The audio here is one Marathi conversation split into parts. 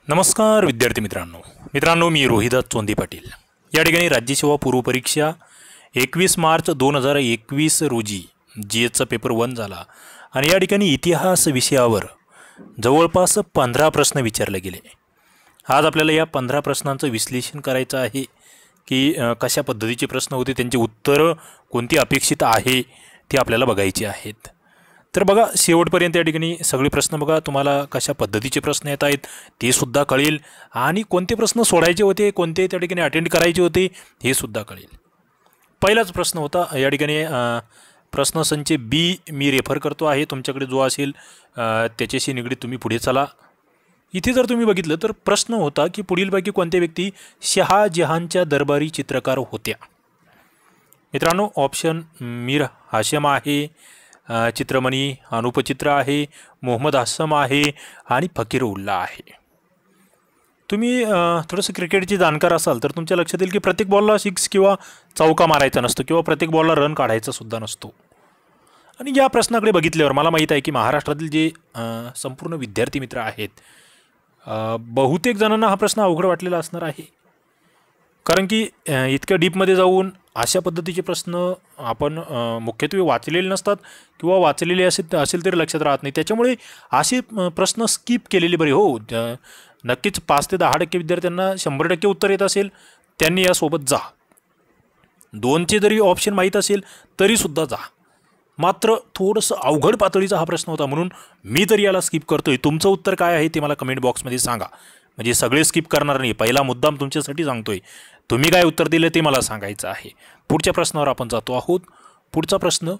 नमस्कार विद्यार्थी मित्रांनो मी रोहिदास चोंदी पाटील। या ठिकाणी राज्यसेवा पूर्व परीक्षा 21 मार्च 2021 रोजी जीएसचा पेपर 1 झाला आणि या ठिकाणी इतिहास विषयावर जवळपास 15 प्रश्न विचारले गेले। आज आपल्याला या 15 प्रश्नांचं विश्लेषण करायचं आहे की कशा पद्धतीचे प्रश्न होते, त्यांची उत्तरं कोणती अपेक्षित आहे ती आपल्याला बघायची आहेत। तर बघा शेवटपर्यंत या ठिकाणी सगळे प्रश्न बघा, तुम्हाला कशा पद्धतीचे प्रश्न येत आहेत ते सुद्धा कळेल आणि कोणते प्रश्न सोडायचे होते, कोणते त्या ठिकाणी अटेंड करायचे होते हे सुद्धा कळेल। पहिलाच प्रश्न होता या ठिकाणी प्रश्न संच बी मी रेफर करतो आहे, तुमच्याकडे जो असेल त्याच्याशी निगडीत तुम्ही पुढे चला। इथे जर तुम्ही बघितलं तर प्रश्न होता की पुढीलपैकी कोणत्या व्यक्ती शहाजहानच्या दरबारी चित्रकार होत्या। मित्रांनो ऑप्शन मीर हाशम आहे, चित्रमणी अनुपचित्र आहे, मोहम्मद हासम आहे आणि फकीरुल्लाह आहे। तुम्ही थोडंसं क्रिकेटची जाणकार असाल तर तुमच्या लक्षात येईल की प्रत्येक बॉलला 6 किंवा चौका मारायचा नसतो किंवा प्रत्येक बॉलला रन काढायचा सुद्धा नसतो। आणि या प्रश्नाकडे बघितल्यावर मला माहीत आहे की महाराष्ट्रातील जे संपूर्ण विद्यार्थी मित्र आहेत बहुतेक जणांना हा प्रश्न अवघड वाटलेला असणार आहे, कारण की इतक्या डीपमध्ये जाऊन अशा पद्धतीचे प्रश्न आपण मुख्यत्वे वाचलेले नसतात किंवा वाचलेले असेल तरी लक्षात राहत नाही, त्याच्यामुळे असे प्रश्न स्किप केलेले बरे। हो नक्कीच 5 ते 10% विद्यार्थ्यांना 100% उत्तर येत असेल त्यांनी यासोबत जा, 2चे जरी ऑप्शन माहीत असेल तरीसुद्धा जा। मात्र थोडंसं अवघड पातळीचा हा प्रश्न होता म्हणून मी तरी याला स्किप करतोय। तुमचं उत्तर काय आहे ते मला कमेंट बॉक्समध्ये सांगा, म्हणजे सगळे स्किप करणार नाही, पहिला मुद्दाम तुमच्यासाठी सांगतोय। तुम्ही काय उत्तर दिले ते मला सांगायचं आहे। पुढच्या प्रश्नावर आपण जातो आहोत। पुढचा प्रश्न,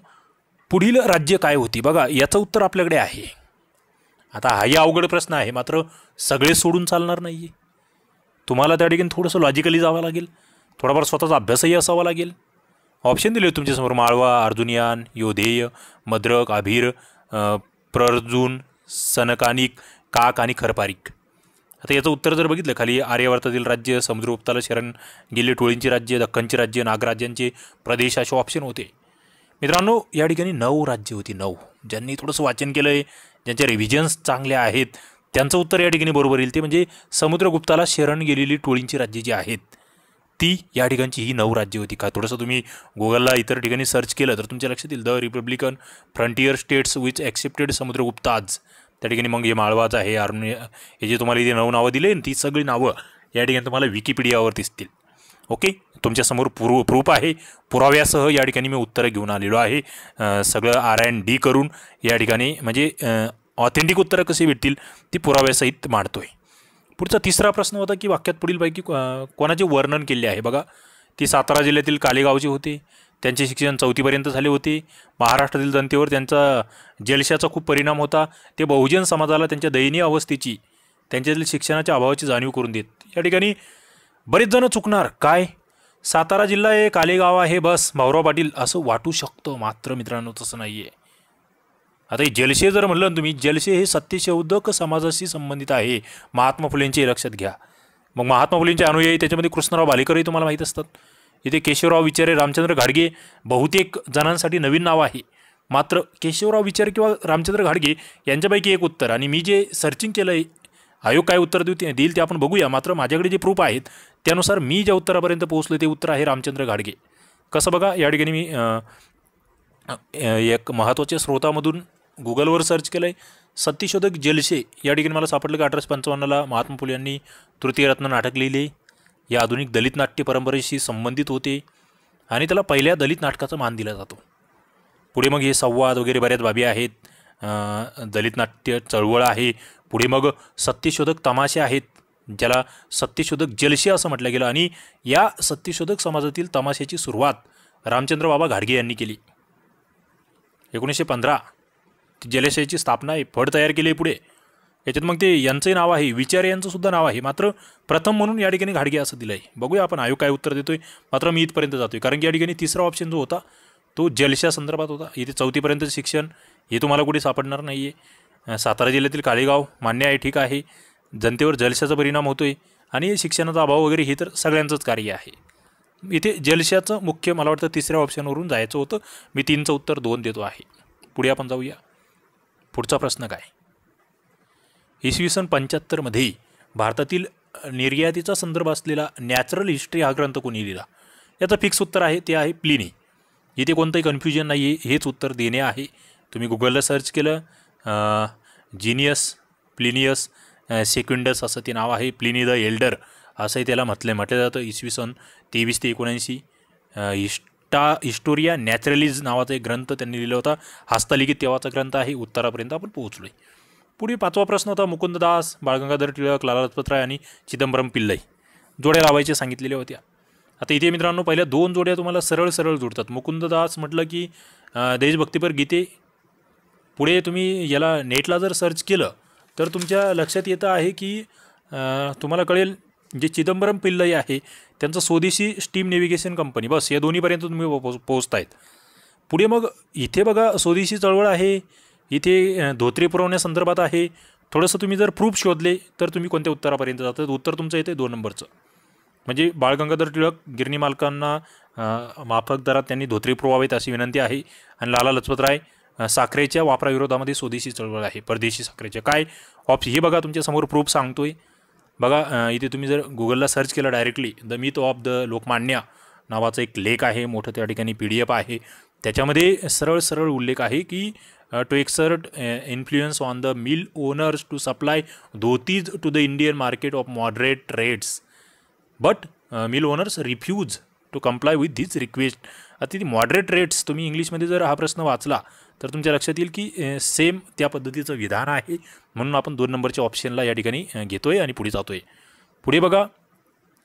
पुढील राज्य काय होती? बघा याचं उत्तर आपल्याकडे आहे। आता हाही अवघड प्रश्न आहे, मात्र सगळे सोडून चालणार नाही, तुम्हाला त्या ठिकाणी थोडंसं लॉजिकली जावं लागेल, थोडाफार स्वतःचा अभ्यासही असावा लागेल। ऑप्शन दिले तुमच्यासमोर माळवा, अर्जुनियान, योधेय, मद्रक, अभीर, प्रर्जुन, सनकानिक, काक आणि खरपारिक। आता याचं उत्तर जर बघितलं खाली आर्यावर्तातील राज्य, समुद्रगुप्ताला शरण गेले टोळींची राज्य, दख्खनची राज्य, नागराज्यांचे प्रदेश असे ऑप्शन होते। मित्रांनो या ठिकाणी 9 राज्य होती, 9। ज्यांनी थोडंसं वाचन केलं आहे, ज्यांचे रिव्हिजन्स चांगले आहेत त्यांचं उत्तर या ठिकाणी बरोबर येईल, ते म्हणजे समुद्रगुप्ताला शरण गेलेली टोळींची राज्ये जी आहेत ती या ठिकाणची ही 9 राज्य होती। का थोडंसं तुम्ही गुगलला इतर ठिकाणी सर्च केलं तर तुमच्या लक्षात येईल the republican frontier states which accepted Samudragupta's, त्या ठिकाणी मग हे माळवाचं आहे, हे जे तुम्हाला इथे 9 नावं दिले ती सगळी नावं या ठिकाणी तुम्हाला विकिपीडियावर दिसतील। ओके, तुमच्यासमोर प्रूफ आहे, पुराव्यासह या ठिकाणी मी उत्तरं घेऊन आलेलो आहे, सगळं R&D करून या ठिकाणी, म्हणजे ऑथेंटिक उत्तरं कशी भेटतील ती पुराव्यासहित मांडतोय। पुढचा तिसरा प्रश्न होता की वाक्यात पुढीलपैकी कोणाचे वर्णन केले आहे? बघा ती सातारा जिल्ह्यातील कालेगावचे होते, त्यांचे शिक्षण 4थीपर्यंत झाले होते, महाराष्ट्रातील जनतेवर त्यांचा जलशाचा खूप परिणाम होता, ते बहुजन समाजाला त्यांच्या दयनीय अवस्थेची, त्यांच्यातील शिक्षणाच्या अभावाची जाणीव करून देत। या ठिकाणी बरेच जण चुकणार, काय सातारा जिल्हा आहे, कालेगाव आहे, बस भाऊराव पाटील असं वाटू शकतं, मात्र मित्रांनो तसं नाही आहे। आता हे जलशे जर म्हणलं ना तुम्ही, जलशे हे सत्यशोधक समाजाशी संबंधित आहे, महात्मा फुलेंचे लक्षात घ्या। मग महात्मा फुलेंचे अनुयायी त्याच्यामध्ये कृष्णराव भालेकरही तुम्हाला माहीत असतात, इथे केशवराव विचारे, रामचंद्र घाडगे बहुतेक जणांसाठी नवीन नाव आहे, मात्र केशवराव विचारे किंवा रामचंद्र घाडगे यांच्यापैकी एक उत्तर। आणि मी जे सर्चिंग केलं आहे, आयोग काय उत्तर देईल ते आपण बघूया, मात्र माझ्याकडे जे प्रूफ आहेत त्यानुसार मी ज्या उत्तरापर्यंत पोहोचलो ते उत्तर आहे रामचंद्र घाडगे। कसं बघा या ठिकाणी मी एक महत्त्वाच्या स्रोतामधून गुगलवर सर्च केलं आहे, सत्यशोधक जलशे या ठिकाणी मला सापडलं की 1855ला महात्मा फुले यांनी तृतीयरत्न नाटक लिहिले, या आधुनिक दलित नाट्य परंपरेशी संबंधित होते आणि त्याला पहिल्या दलित नाटकाचा मान दिला जातो। पुढे मग हे संवाद वगैरे बऱ्याच बाबी आहेत, दलित नाट्य चळवळ आहे, पुढे मग सत्यशोधक तमाशे आहेत ज्याला सत्यशोधक जलशे असं म्हटलं गेलं, आणि या सत्यशोधक समाजातील तमाशाची सुरुवात रामचंद्र बाबा घाडगे यांनी केली। 1915 जलशाची स्थापना आहे, फड तयार केली आहे पुढे, याच्यात मग ते यांचंही नाव आहे, विचारे यांचं सुद्धा नाव आहे, मात्र प्रथम म्हणून या ठिकाणी घाडगे असं दिलं आहे। बघूया आपण आयोग काय उत्तर देतोय, मात्र मी इथपर्यंत जातोय कारण की या ठिकाणी तिसरा ऑप्शन जो होता तो जलशा संदर्भात होता। इथे 4थीपर्यंत शिक्षण हे तुम्हाला कुठे सापडणार नाही आहे। सातारा जिल्ह्यातील कालेगाव मान्य आहे, ठीक आहे, जनतेवर जलशाचा परिणाम होतोय आणि शिक्षणाचा अभाव वगैरे हे तर सगळ्यांचंच कार्य आहे। इथे जलशाचं मुख्य मला वाटतं तिसऱ्या ऑप्शनवरून जायचं होतं, मी 3चं उत्तर 2 देतो आहे। पुढे आपण जाऊया। पुढचा प्रश्न काय, इसवी सन 75 मध्ये भारतातील निर्यातीचा संदर्भ असलेला नॅचरल हिस्ट्री हा ग्रंथ कोणी लिहिला? याचं फिक्स उत्तर आहे ते आहे प्लिनी. इथे कोणतंही कन्फ्युजन नाही आहे, हेच उत्तर देणे आहे. तुम्ही गुगलला सर्च केलं जिनियस प्लिनियस सेक्युंडस असं ते नाव आहे. प्लिनी द एल्डर असंही त्याला म्हटलं जातं. इसवी सन 23 ते 79 हिस्टोरिया नॅचरलिज नावाचा एक ग्रंथ त्यांनी लिहिला होता. हस्तलिखित तेव्हाचा ग्रंथ आहे. उत्तरापर्यंत आपण पोहोचलो आहे. पुढे 5वा प्रश्न होता मुकुंददास, बाळगंगाधर टिळक, लाला लजपत राय आणि चिदंबरम पिल्लई जोड्या लावायचे सांगितलेल्या होत्या. आता इथे मित्रांनो पहिल्या 2 जोड्या तुम्हाला सरळ सरळ जुळतात. मुकुंददास म्हटलं की देशभक्तीपर गीते. पुढे तुम्ही याला नेटला जर सर्च केलं तर तुमच्या लक्षात येतं आहे की तुम्हाला कळेल जे चिदंबरम पिल्लई आहे त्यांचं स्वदेशी स्टीम नेव्हिगेशन कंपनी. बस या दोन्हीपर्यंत तुम्ही पोहोचतायत. पुढे मग इथे बघा स्वदेशी चळवळ आहे, इथे धोत्रे पुरवण्यासंदर्भात आहे. थोडंसं तुम्ही जर प्रूफ शोधले तर तुम्ही कोणत्या उत्तरापर्यंत जातात? उत्तर तुमचं येते 2 नंबरचं. म्हणजे बाळगंगाधर टिळक गिरणी मालकांना माफक दरात त्यांनी धोत्रे पुरवावेत अशी विनंती आहे. आणि लाला लजपत राय साखरेच्या वापराविरोधामध्ये स्वदेशी चळवळ आहे, परदेशी साखरेच्या. काय हे बघा तुमच्यासमोर प्रूफ सांगतोय. बघा इथे तुम्ही जर गुगलला सर्च केलं directly the myth of the Lokmanya नावाचा एक लेख आहे, मोठं त्या ठिकाणी PDF आहे. त्याच्यामध्ये सरळ सरळ उल्लेख आहे की to exert influence on the mill owners to supply dhotis to the Indian market of moderate rates but mill owners refuse to comply with this request. आता ती मॉडरेट रेट्स तुम्ही इंग्लिशमध्ये जर हा प्रश्न वाचला तर तुमच्या लक्षात येईल की सेम त्या पद्धतीचं विधान आहे. म्हणून आपण 2 नंबरच्या ऑप्शनला या ठिकाणी घेतोय आणि पुढे जातोय. पुढे बघा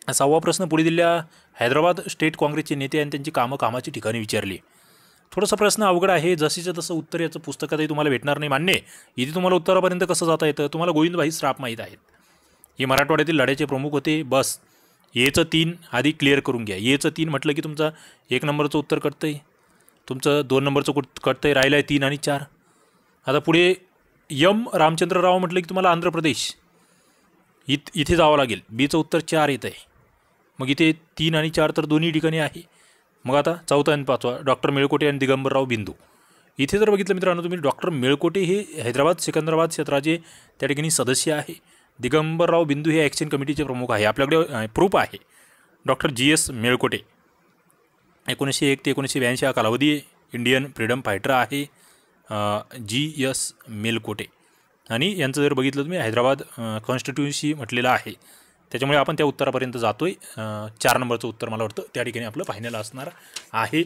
6वा प्रश्न पुढे दिलेल्या हैदराबाद स्टेट काँग्रेसचे नेते आणि त्यांची कामाची ठिकाणी विचारली. थोडासा प्रश्न अवघड आहे, जशीचं तसं उत्तर याचं पुस्तकातही तुम्हाला भेटणार नाही मान्य. इथे तुम्हाला उत्तरापर्यंत कसं जाता येतं? तुम्हाला गोविंदभाई श्राफ माहीत आहेत, हे मराठवाड्यातील लढ्याचे प्रमुख होते. बस येचं 3 आधी क्लिअर करून घ्या. येचं 3 म्हटलं की तुमचा 1 नंबरचं उत्तर कटतंय, तुमचं 2 नंबरचं कटतंय, राहिलं आहे 3 आणि 4. आता पुढे रामचंद्र राव म्हटलं की तुम्हाला आंध्र प्रदेश इथे जावं लागेल. बीचं उत्तर 4 येतं आहे. मग इथे 3 आणि 4 तर दोन्ही ठिकाणी आहे. मग आता 4था आणि 5वा डॉक्टर मेळकोटे आणि दिगंबरराव बिंदू. इथे जर बघितलं मित्रांनो तुम्ही डॉक्टर मेळकोटे हे हैदराबाद सिकंदराबाद क्षेत्राचे त्या ठिकाणी सदस्य आहे. दिगंबरराव बिंदू हे ॲक्शन कमिटीचे प्रमुख आहे. आपल्याकडे प्रूफ आहे. डॉक्टर GS मेळकोटे 1901 ते 1982 हा कालावधी आहे. इंडियन फ्रीडम फायटर आहे GS मेळकोटे. आणि यांचं जर बघितलं तुम्ही हैदराबाद कॉन्स्टिट्युन्सी म्हटलेलं आहे. त्याच्यामुळे आपण त्या उत्तरापर्यंत जातोय. 4 नंबरचं उत्तर मला वाटतं त्या ठिकाणी आपलं फायनल असणार आहे.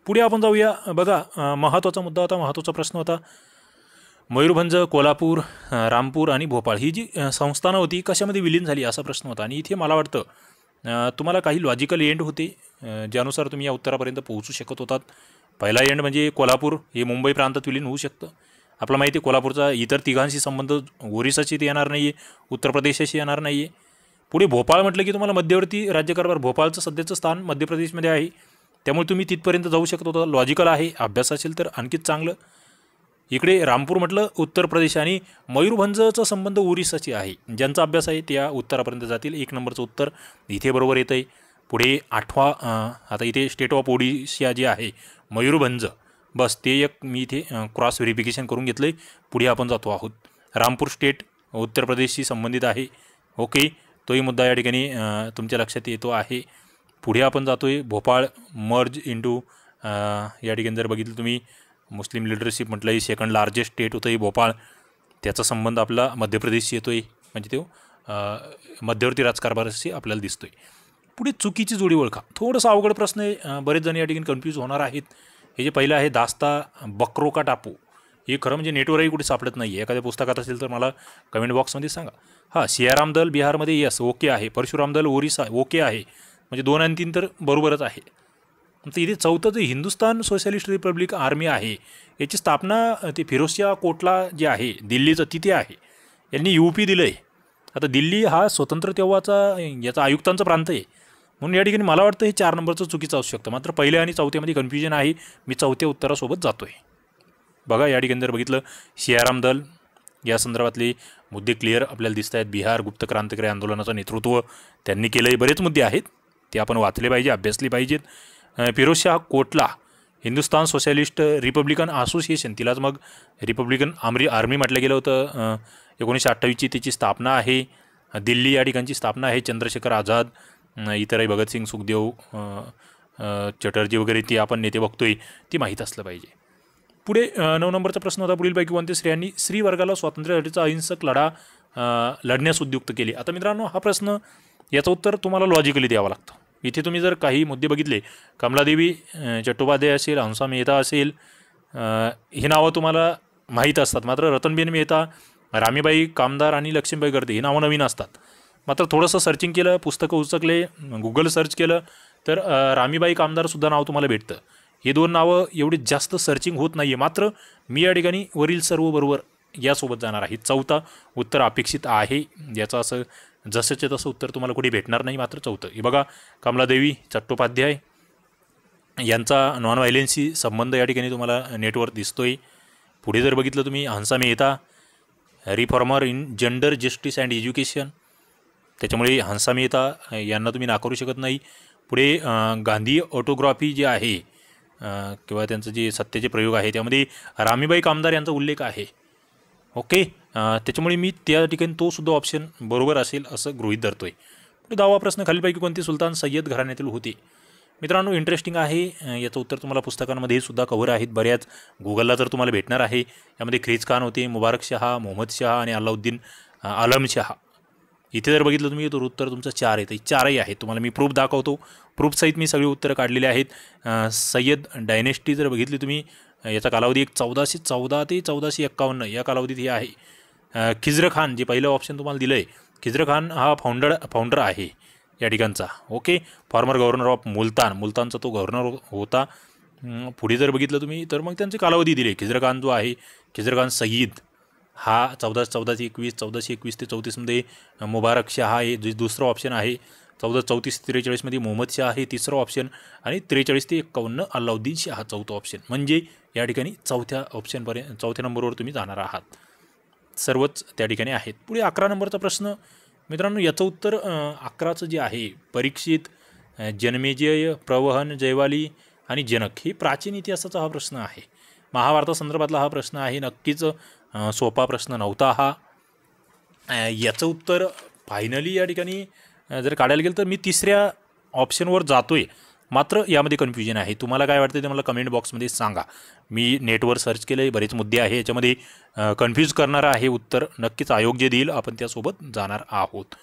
पुढे आपण जाऊया. बघा महत्त्वाचा मुद्दा होता, महत्त्वाचा प्रश्न होता. मयूरभंज, कोल्हापूर, रामपूर आणि भोपाळ ही जी संस्थानं होती कशामध्ये विलीन झाली असा प्रश्न होता. आणि इथे मला वाटतं तुम्हाला काही लॉजिकल एंड होते ज्यानुसार तुम्ही या उत्तरापर्यंत पोहोचू शकत होतात. पहिला एंड म्हणजे कोल्हापूर हे मुंबई प्रांतात विलीन होऊ शकतं. आपलं माहिती आहे कोल्हापूरचा इतर तिघांशी संबंध ओरिसाशी ते येणार नाही आहे, उत्तर प्रदेशाशी येणार नाही आहे. पुढे भोपाळ म्हटलं की तुम्हाला मध्यवर्ती राज्यकारभार, भोपाळचं सध्याचं स्थान मध्य प्रदेशमध्ये आहे, त्यामुळे तुम्ही तिथपर्यंत जाऊ शकत होता. लॉजिकल आहे, अभ्यास असेल तर आणखीच चांगलं. इकडे रामपूर म्हटलं उत्तर प्रदेश आणि मयूरभंजचा संबंध ओरिसाशी आहे, ज्यांचा अभ्यास आहे त्या उत्तरापर्यंत जातील. 1 नंबरचं उत्तर इथे बरोबर येतं आहे. पुढे 8वा आता इथे स्टेट ऑफ ओडिशा जे आहे मयूरभंज, बस ते एक मी इथे क्रॉस व्हेरिफिकेशन करून घेतलं आहे. पुढे आपण जातो आहोत. रामपूर स्टेट उत्तर प्रदेशशी संबंधित आहे. ओके, तोही मुद्दा या ठिकाणी तुमच्या लक्षात येतो आहे. पुढे आपण जातो आहे भोपाळ मर्ज इंटू या ठिकाणी जर बघितलं तुम्ही मुस्लिम लिडरशिप म्हटलं आहे, सेकंड लार्जेस्ट स्टेट होतं आहे भोपाळ, त्याचा संबंध आपला मध्य प्रदेशशी येतो आहे, म्हणजे तो मध्यवर्ती राजकारभाराशी आपल्याला दिसतो आहे. पुढे चुकीची जोडी ओळखा. थोडंसं अवघड प्रश्न आहे, बरेच जण या ठिकाणी कन्फ्यूज होणार आहेत. हे जे पहिलं आहे दास्ता बक्रोका टापू, हे खरं म्हणजे नेटवरही कुठे सापडत नाही आहे. एखाद्या पुस्तकात असेल तर मला कमेंट बॉक्समध्ये सांगा. हां, सियाराम दल बिहारमध्ये यस ओके आहे, परशुराम दल ओरिसा ओके आहे, म्हणजे 2 आणि 3 तर बरोबरच आहे. तर इथे 4थं जे हिंदुस्तान सोशलिस्ट रिपब्लिक आर्मी आहे याची स्थापना ते फिरोजशाह कोटला जे आहे दिल्लीचं तिथे आहे, यांनी UP दिलं आहे. आता दिल्ली हा स्वतंत्र तेव्हाचा याचा आयुक्तांचा प्रांत आहे, म्हणून या ठिकाणी मला वाटतं हे 4 नंबरचं चुकीचं असू शकतं. मात्र पहिल्या आणि 4थ्यामध्ये कन्फ्युजन आहे. मी 4थ्या उत्तरासोबत जातो आहे. बघा या ठिकाणी जर बघितलं सियाराम दल या संदर्भातले मुद्दे क्लिअर आपल्याला दिसत आहेत. बिहार गुप्त क्रांतिकारी आंदोलनाचं नेतृत्व त्यांनी केलंही. बरेच मुद्दे आहेत ते आपण वाचले पाहिजे, अभ्यासले पाहिजेत. Firozshah Kotla Hindustan socialist republican association, तिलाच मग रिपब्लिकन आर्मी म्हटलं गेलं होतं. 1928ची त्याची स्थापना आहे. दिल्ली या ठिकाणची स्थापना आहे. चंद्रशेखर आझाद, इतरही भगतसिंग, सुखदेव, चटर्जी वगैरे ती आपण नेते बघतोय, ती माहीत असलं पाहिजे. पुढे 9 नंबरचा प्रश्न होता, पुढीलपैकी कोणत्या स्त्रियांनी स्त्री वर्गाला स्वातंत्र्यासाठीचा अहिंसक लढा लढण्यास उद्युक्त केले. आता मित्रांनो, हा प्रश्न याचं उत्तर तुम्हाला लॉजिकली द्यावं लागतं. इथे तुम्ही जर काही मुद्दे बघितले, कमलादेवी चट्टोपाध्याय असेल, हंसा मेहता असेल, ही नावं तुम्हाला माहीत असतात. मात्र रतनबेन मेहता, रामीबाई कामदार आणि लक्ष्मीबाई गर्दे ही नावं नवीन असतात. मात्र थोडंसं सर्चिंग केलं, पुस्तकं उचकले, गुगल सर्च केलं तर रामीबाई कामदारसुद्धा नाव तुम्हाला भेटतं. हे 2 नावं एवढी जास्त सर्चिंग होत नाही आहे. मात्र मी या ठिकाणी वरील सर्व बरोबर यासोबत जाणार आहे. 4थं उत्तर अपेक्षित आहे. याचं असं जसंच्या तसं उत्तर तुम्हाला कुठे भेटणार नाही. मात्र 4थं हे बघा, कमलादेवी चट्टोपाध्याय यांचा नॉन व्हायलेन्सशी संबंध या ठिकाणी तुम्हाला नेटवर दिसतोय. पुढे जर बघितलं तुम्ही, Hansa Mehta reformer in gender justice and education, त्याच्यामुळे हंसा मेहता यांना तुम्ही नाकारू शकत नाही. पुढे गांधी ऑटोग्राफी जे आहे किंवा त्यांचं जे सत्याचे प्रयोग आहे त्यामध्ये रामीबाई कामदार यांचा उल्लेख आहे. ओके, त्याच्यामुळे मी त्या ठिकाणी तो सुद्धा ऑप्शन बरोबर असेल असं गृहीत धरतोय. पुढे 10वा प्रश्न, खालीलपैकी कोणते सुलतान सय्यद घराण्यातील होते. मित्रांनो, इंटरेस्टिंग आहे. याचं उत्तर तुम्हाला पुस्तकांमध्ये सुद्धा कव्हर आहेत बऱ्याच, गुगलला तर तुम्हाला भेटणार आहे. यामध्ये ख्रीज खान होते, मुबारक शहा, मोहम्मद शहा आणि अलाउद्दीन आलम शहा. इथे जर बघितलं तुम्ही तर उत्तर तुमचं 4 येतं. 4ही आहेत. तुम्हाला मी प्रूफ दाखवतो. प्रूफसहित मी सगळी उत्तरं काढलेली आहेत. सय्यद डायनेस्टी जर बघितली तुम्ही, याचा कालावधी 1414 ते 1451 या कालावधीत हे आहे. खिज्र खान, जे पहिलं ऑप्शन तुम्हाला दिलं आहे, खिज्र खान हा फाउंडर आहे या ठिकाणचा. ओके, फॉर्मर गव्हर्नर ऑफ मुलतानचा तो गव्हर्नर होता. पुढे जर बघितलं तुम्ही तर मग त्यांचे कालावधी दिले. खिज्र खान जो आहे, खिज्र खान सय्यद हा 1414 ते 21, 1421 ते 34मध्ये मुबारक शहा हे जे दुसरं ऑप्शन आहे. 1434 ते 43मध्ये मोहम्मद शहा हे तिसरं ऑप्शन आणि 43 ते 51 अलाउद्दीन शहा चौथं ऑप्शन. म्हणजे या ठिकाणी 4थ्या नंबरवर तुम्ही जाणार आहात. सर्वच त्या ठिकाणी आहेत. पुढे 11 नंबरचा प्रश्न, मित्रांनो, याचं उत्तर 11चं जे आहे, परीक्षित, जनमेजय, प्रवहन, जयवाली आणि जनक, ही प्राचीन इतिहासाचा हा प्रश्न आहे. महाभारतासंदर्भातला हा प्रश्न आहे. नक्कीच सोपा प्रश्न नव्हता हा. याचं उत्तर फायनली या ठिकाणी जर काढायला गेलं तर मी 3ऱ्या ऑप्शनवर जातोय. मात्र यामध्ये कन्फ्युजन आहे. तुम्हाला काय वाटतं ते मला कमेंट बॉक्समध्ये सांगा. मी नेटवर सर्च केलं आहे, बरेच मुद्दे आहे याच्यामध्ये, कन्फ्यूज करणारं आहे उत्तर. नक्कीच आयोग जे देईल आपण त्यासोबत जाणार आहोत.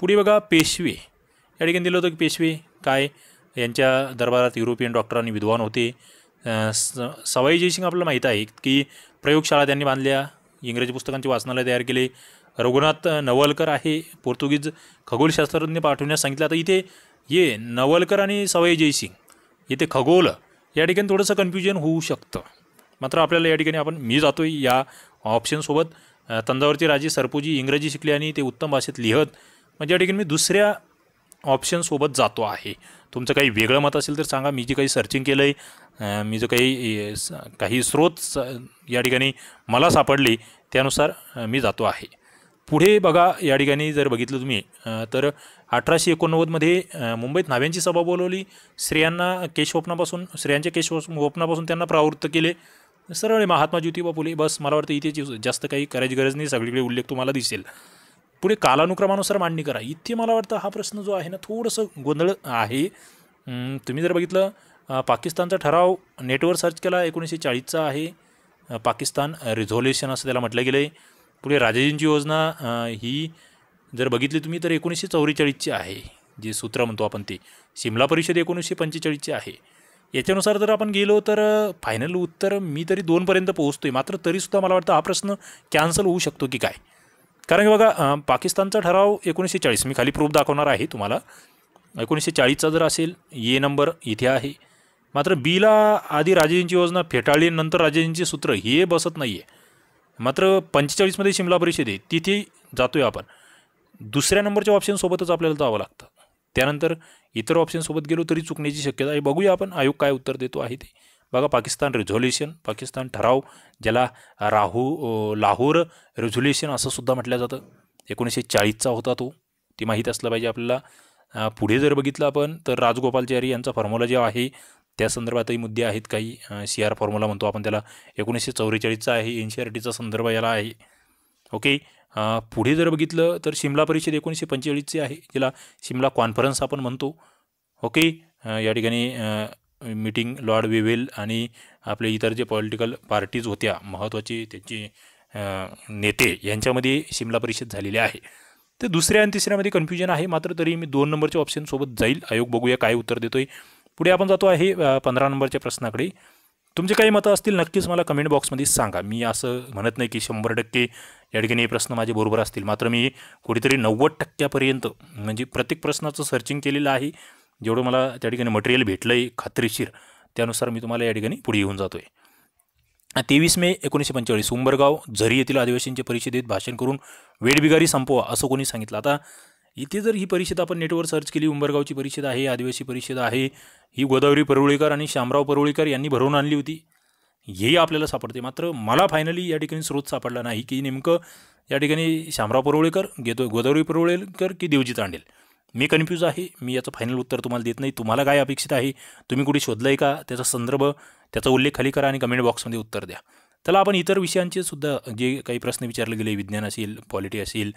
पुढे बघा, पेशवे या ठिकाणी दिलं होतं की पेशवे काय, यांच्या दरबारात युरोपियन डॉक्टर आणि विद्वान होते. सवाई जयसिंग आपल्याला माहीत आहे की प्रयोगशाळा त्यांनी बांधल्या, इंग्रजी पुस्तकांचे वाचनालय तयार केले. रघुनाथ नवलकर आहे, पोर्तुगीज खगोलशास्त्रज्ञ पाठवण्यास सांगितलं. आता इथे ये नवलकर आणि सवाई जयसिंग इथे खगोल या ठिकाणी थोडंसं कन्फ्युजन होऊ शकतं. मात्र आपल्याला या ठिकाणी मी जातोय या ऑप्शनसोबत. तंजावरचे राजे सरपोजी इंग्रजी शिकले आणि ते उत्तम भाषेत लिहत. म्हणजे या ठिकाणी मी दुसऱ्या ऑप्शनसोबत जातो आहे. तुमचं काही वेगळं मत असेल तर सांगा. मी जे काही सर्चिंग केलं आहे, मी जो काही स्रोत या ठिकाणी मला सापडले त्यानुसार मी जातो आहे. पुढे बघा, या ठिकाणी जर बघितलं तुम्ही तर 1889मध्ये मुंबईत न्हाव्यांची सभा बोलवली. स्त्रियांच्या केशवस्वप्नापासून त्यांना प्रवृत्त केले. सरळ महात्मा ज्योतिबा फुले. बस, मला वाटतं इथे जास्त काही करायची गरज नाही, सगळीकडे उल्लेख तुम्हाला दिसेल. पुढे कालानुक्रमानुसार मांडणी करा. इथे मला वाटतं हा प्रश्न जो आहे ना, थोडंसं गोंधळ आहे. तुम्ही जर बघितलं, पाकिस्तानचा ठराव नेटवर सर्च केला 1940चा आहे. पाकिस्तान रिझोल्युशन असं त्याला म्हटलं गेलं आहे. पुढे राजाजींची योजना ही जर बघितली तुम्ही तर 1944ची आहे. जे सूत्र म्हणतो आपण ते. शिमला परिषद 1945ची आहे. याच्यानुसार जर आपण गेलो तर फायनल उत्तर मी तरी 2पर्यंत पोहोचतोय. मात्र तरीसुद्धा मला वाटतं हा प्रश्न कॅन्सल होऊ शकतो की काय. कारण की बघा, पाकिस्तानचा ठराव 1940, मी खाली प्रूफ दाखवणार आहे तुम्हाला. 1940चा जर असेल, ये नंबर इथे आहे. मात्र बीला आधी राजाजींची योजना फेटाळली, नंतर राजाजींची सूत्र, हे बसत नाही आहे. मात्र 45मध्ये शिमला परिषद आहे, तिथे जातोय आपण. दुसऱ्या नंबरच्या ऑप्शनसोबतच आपल्याला जावं लागतं. त्यानंतर इतर ऑप्शनसोबत गेलो तरी चुकण्याची शक्यता आहे. बघूया आपण आयोग काय उत्तर देतो आहे ते. बघा, पाकिस्तान रिझोल्युशन, पाकिस्तान ठराव, ज्याला लाहोर रिझोल्युशन असं सुद्धा म्हटलं जातं, 1940चा होता तो. ते माहीत असलं पाहिजे आपल्याला. पुढे जर बघितलं आपण तर राजगोपालचारी यांचा फॉर्म्युला जे आहे त्या संदर्भातही मुद्दे आहेत काही. CR फॉर्म्युला म्हणतो आपण त्याला, 1944चा आहे. NCERTचा संदर्भ याला आहे. ओके, पुढे जर बघितलं तर शिमला परिषद 1945ची आहे, जिला शिमला कॉन्फरन्स आपण म्हणतो. ओके. या ठिकाणी मीटिंग लॉर्ड वेव्हेल आणि आपले इतर जे पॉलिटिकल पार्टीज होत्या महत्त्वाचे त्यांचे नेते यांच्यामध्ये शिमला परिषद झालेली आहे. तर दुसऱ्या आणि तिसऱ्यामध्ये कन्फ्युजन आहे, मात्र तरी मी 2 नंबरच्या ऑप्शनसोबत जाईल. आयोग बघूया काय उत्तर देतोय. पुढे आपण जातो आहे 15 नंबरच्या प्रश्नाकडे. तुमचे काही मतं असतील नक्कीच मला कमेंट बॉक्समध्ये सांगा. मी असं म्हणत नाही की 100% या ठिकाणी हे प्रश्न माझे बरोबर असतील, मात्र मी कुठेतरी 90% म्हणजे प्रत्येक प्रश्नाचं सर्चिंग केलेलं आहे. जेवढं मला त्या ठिकाणी मटेरियल भेटलं आहे खात्रीशीर, त्यानुसार मी तुम्हाला या ठिकाणी पुढे येऊन जातो आहे. 23 मे 1945 उंबरगाव झरी येथील आदिवासींच्या परिषदेत भाषण करून वेठबिगारी संपवा असं कोणी सांगितलं. आता इथे जर ही परिषद आपण नेटवर सर्च केली, उंबरगावची परिषद आहे, आदिवासी परिषद आहे, ही गोदावरी परुळेकर आणि शामराव परुळेकर यांनी भरवून आणली होती, हेही आपल्याला सापडते. मात्र मला फायनली या ठिकाणी स्रोत सापडला नाही की नेमकं या ठिकाणी शामराव परुळेकर, गोदावरी परुळेकर की देवजी तांडेल. मी कन्फ्यूज आहे. मी याचं फायनल उत्तर तुम्हाला देत नाही. तुम्हाला काय अपेक्षित आहे, तुम्ही कुठे शोधलं आहे का, त्याचा संदर्भ, त्याचा उल्लेख खाली करा आणि कमेंट बॉक्समध्ये उत्तर द्या. त्याला आपण इतर विषयांचे सुद्धा जे काही प्रश्न विचारले गेले, विज्ञान असेल, पॉलिटी असेल,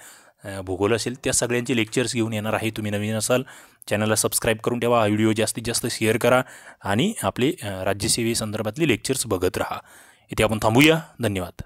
भूगोल असेल, त्या सगळ्यांचे लेक्चर्स घेऊन येणार आहे. तुम्ही नवीन असाल चॅनलला सबस्क्राईब करून ठेवा, हा व्हिडिओ जास्तीत जास्त शेअर करा आणि आपले राज्यसेवेसंदर्भातले लेक्चर्स बघत राहा. इथे आपण थांबूया. धन्यवाद.